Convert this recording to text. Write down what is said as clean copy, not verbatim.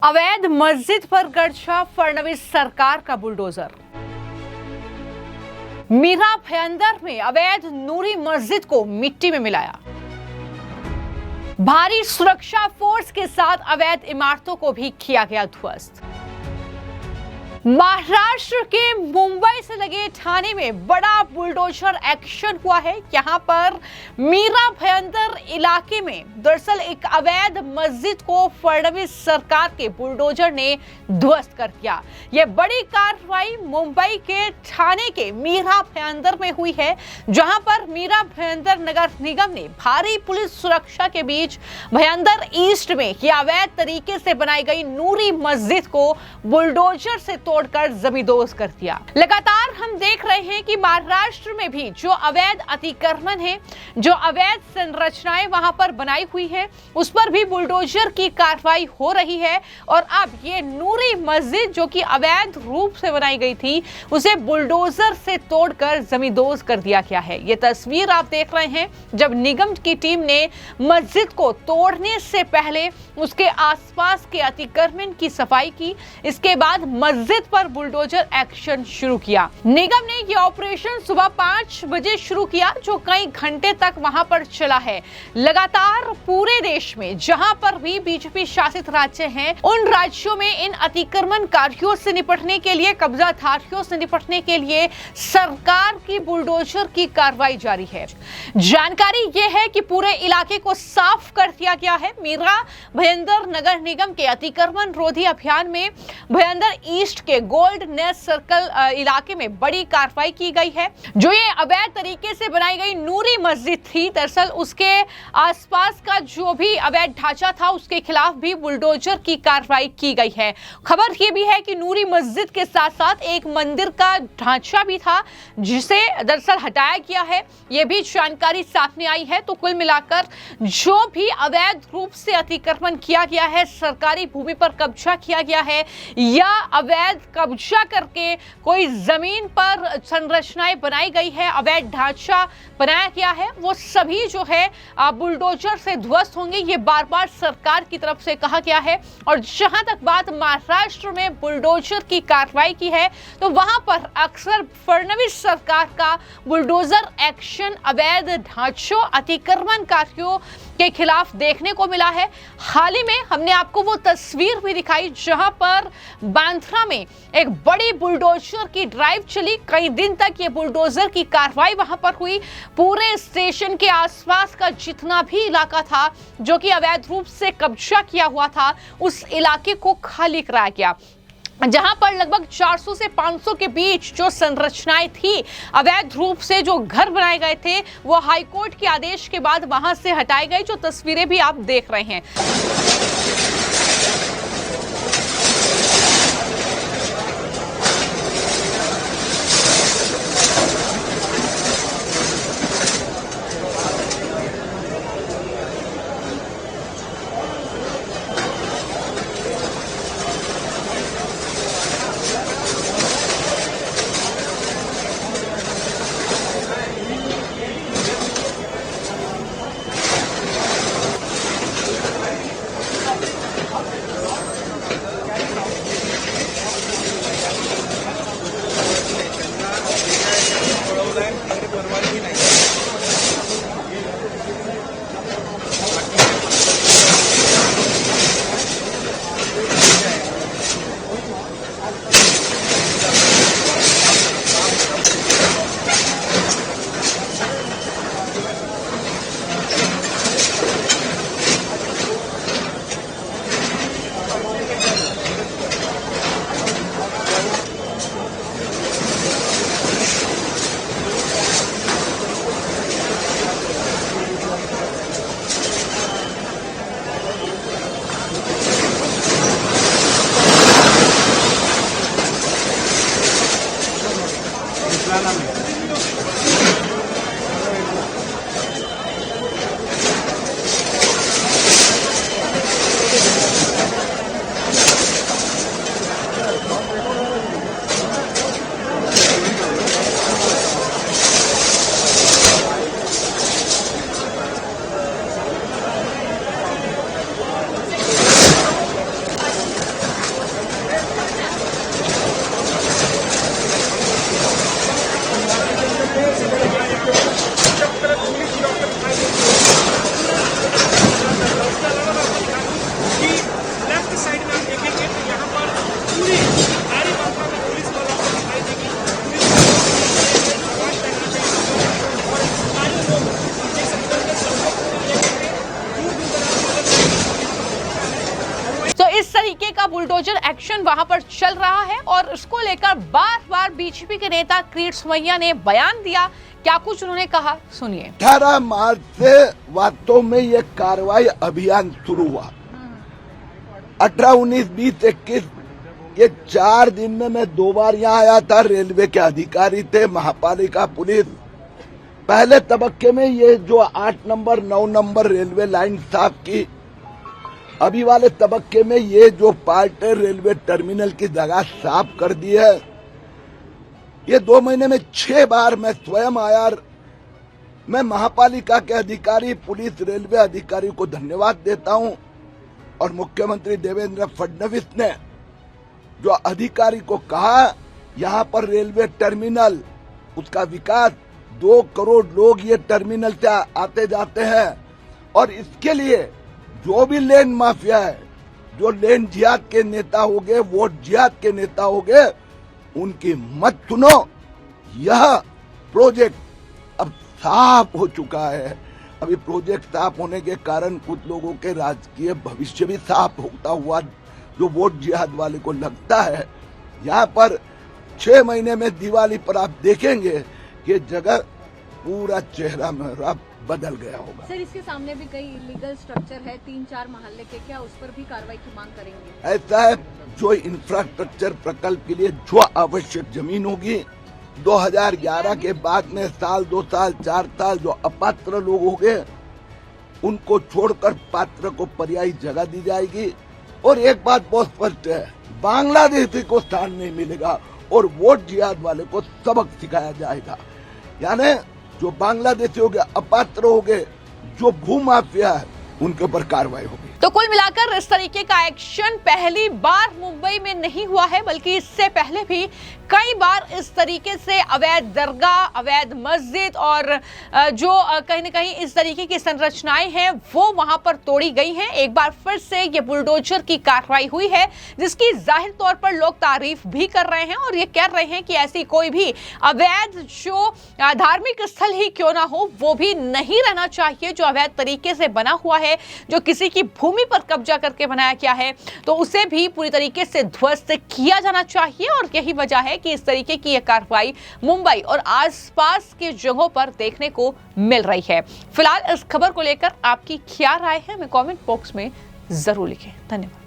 अवैध मस्जिद पर गर्जा फडणवीस सरकार का बुलडोजर। मीरा भयंदर में अवैध नूरी मस्जिद को मिट्टी में मिलाया। भारी सुरक्षा फोर्स के साथ अवैध इमारतों को भी किया गया ध्वस्त। महाराष्ट्र के मुंबई से लगे ठाणे में बड़ा बुलडोजर एक्शन हुआ है। यहां पर मीरा भयंदर इलाके में दरअसल एक अवैध मस्जिद को फडणवीस सरकार के बुलडोजर ने ध्वस्त कर दिया। यह बड़ी कार्रवाई मुंबई के ठाणे के मीरा भयंदर में हुई है, जहां पर मीरा भयंदर नगर निगम ने भारी पुलिस सुरक्षा के बीच भयंदर ईस्ट में यह अवैध तरीके से बनाई गई नूरी मस्जिद को बुलडोजर से तोड़कर जमींदोज कर दिया। लगातार हम देख रहे हैं कि महाराष्ट्र में भी जो अवैध अतिक्रमण है, जो अवैध संरचनाएं वहां पर बनाई हुई है, उस पर भी बुलडोजर की कार्रवाई हो रही है। और अब ये नूरी मस्जिद जो कि अवैध रूप से बनाई गई थी, उसे बुलडोजर से तोड़कर जमींदोज कर दिया गया है। ये तस्वीर आप देख रहे हैं जब निगम की टीम ने मस्जिद को तोड़ने से पहले उसके आसपास के अतिक्रमण की सफाई की। इसके बाद मस्जिद पर बुलडोजर एक्शन शुरू किया। निगम ने यह ऑपरेशन सुबह 5 बजे शुरू किया, जो कई घंटे तक वहां पर चला है। लगातार पूरे देश में जहां पर भी बीजेपी शासित राज्य हैं, उन राज्यों में इन अतिक्रमणकारियों से निपटने के लिए, कब्जाधारियों से निपटने के लिए सरकार की बुलडोजर की कार्रवाई जारी है। जानकारी यह है कि पूरे इलाके को साफ कर दिया गया है। मीरा भयंदर नगर निगम के अतिक्रमण रोधी अभियान में भयंदर ईस्ट के गोल्ड नेस्ट सर्कल इलाके में बड़ी कार्रवाई की गई है। जो ये अवैध तरीके से बनाई गई नूरी मस्जिद थी, दरअसल उसके आसपास का जो भी अवैध ढांचा था, उसके खिलाफ भी बुलडोजर की कार्रवाई की गई है। खबर ये भी है कि नूरी मस्जिद के साथ साथ एक मंदिर का ढांचा भी था, जिसे दरअसल हटाया गया है। यह भी जानकारी सामने आई है। तो कुल मिलाकर जो भी अवैध रूप से अतिक्रमण किया गया है, सरकारी भूमि पर कब्जा किया गया है या अवैध कब्जा करके कोई जमीन पर संरचनाएं बनाई गई है, अवैध ढांचा बनाया गया है, वो सभी जो है बुलडोजर से ध्वस्त होंगे। ये बार बार सरकार की तरफ से कहा गया है। और जहां तक बात महाराष्ट्र में बुलडोजर की कार्रवाई की है, तो वहां पर अक्सर फडणवीस सरकार का बुलडोजर एक्शन अवैध ढांचों, अतिक्रमणकारियों के खिलाफ देखने को मिला है। हाल ही में हमने आपको वो तस्वीर भी दिखाई जहां पर बांद्रा में एक बड़ी बुलडोजर की ड्राइव चली। कई दिन तक ये बुलडोजर की कार्रवाई वहां पर हुई। पूरे स्टेशन के आसपास का जितना भी इलाका था जो कि अवैध रूप से कब्जा किया हुआ था, उस इलाके को खाली कराया गया। जहां पर लगभग 400 से 500 के बीच जो संरचनाएं थी, अवैध रूप से जो घर बनाए गए थे, वो हाईकोर्ट के आदेश के बाद वहां से हटाए गए। जो तस्वीरें भी आप देख रहे हैं। तरीके का बुलडोजर एक्शन वहां पर चल रहा है और इसको लेकर बार बार बीजेपी के नेता किरीट सोमैया ने बयान दिया। क्या कुछ उन्होंने कहा, सुनिए। 18 मार्च से वास्तव में ये कार्रवाई अभियान शुरू हुआ। 18, 19, 20, 21 ये 4 दिन में मैं 2 बार यहाँ आया था। रेलवे के अधिकारी थे, महापालिका पुलिस। पहले तबक्के में ये जो 8 नंबर 9 नंबर रेलवे लाइन साफ की। अभी वाले तबक्के में ये जो पार्ट है रेलवे टर्मिनल की जगह साफ कर दी है। ये 2 महीने में 6 बार मैं स्वयं आया। मैं महापालिका के अधिकारी, पुलिस, रेलवे अधिकारी को धन्यवाद देता हूं। और मुख्यमंत्री देवेंद्र फडणवीस ने जो अधिकारी को कहा यहाँ पर रेलवे टर्मिनल, उसका विकास, 2 करोड़ लोग ये टर्मिनल से आते जाते हैं। और इसके लिए जो भी लैंड माफिया है, जो लैंड जिहाद के नेता हो गए, वोट जिहाद के नेता हो गए, उनकी मत सुनो। यह प्रोजेक्ट अब साफ हो चुका है। अभी प्रोजेक्ट साफ होने के कारण कुछ लोगों के राजकीय भविष्य भी साफ होता हुआ जो वोट जिहाद वाले को लगता है। यहाँ पर 6 महीने में दिवाली पर आप देखेंगे कि जगह पूरा चेहरा मेरा बदल गया होगा। सर, इसके सामने भी कई इलीगल स्ट्रक्चर है 3-4 मोहल्ले के, क्या उस पर भी कार्रवाई की मांग करेंगे? ऐसा है, जो इंफ्रास्ट्रक्चर प्रकल्प के लिए जो आवश्यक जमीन होगी 2011 के बाद में साल, 2 साल, 4 साल जो अपात्र लोग हो गए उनको छोड़कर पात्र को पर्यायी जगह दी जाएगी। और एक बात बहुत स्पष्ट है, बांग्लादेशी को स्थान नहीं मिलेगा और वोट जिहाद वाले को सबक सिखाया जाएगा। यानी जो बांग्लादेशी हो गए, अपात्र हो गए, जो भूमाफिया है, उनके ऊपर कार्रवाई होगी। तो कुल मिलाकर इस तरीके का एक्शन पहली बार मुंबई में नहीं हुआ है, बल्कि इससे पहले भी कई बार इस तरीके से अवैध दरगाह, अवैध मस्जिद और जो कहीं न कहीं इस तरीके की संरचनाएं हैं वो वहां पर तोड़ी गई हैं। एक बार फिर से ये बुलडोजर की कार्रवाई हुई है, जिसकी जाहिर तौर पर लोग तारीफ भी कर रहे हैं और ये कह रहे हैं कि ऐसी कोई भी अवैध जो धार्मिक स्थल ही क्यों ना हो वो भी नहीं रहना चाहिए। जो अवैध तरीके से बना हुआ है, जो किसी की भूमि पर कब्जा करके बनाया गया है, तो उसे भी पूरी तरीके से ध्वस्त किया जाना चाहिए। और यही वजह है कि इस तरीके की यह कार्रवाई मुंबई और आसपास के जगहों पर देखने को मिल रही है। फिलहाल इस खबर को लेकर आपकी क्या राय है, हमें कमेंट बॉक्स में जरूर लिखें। धन्यवाद।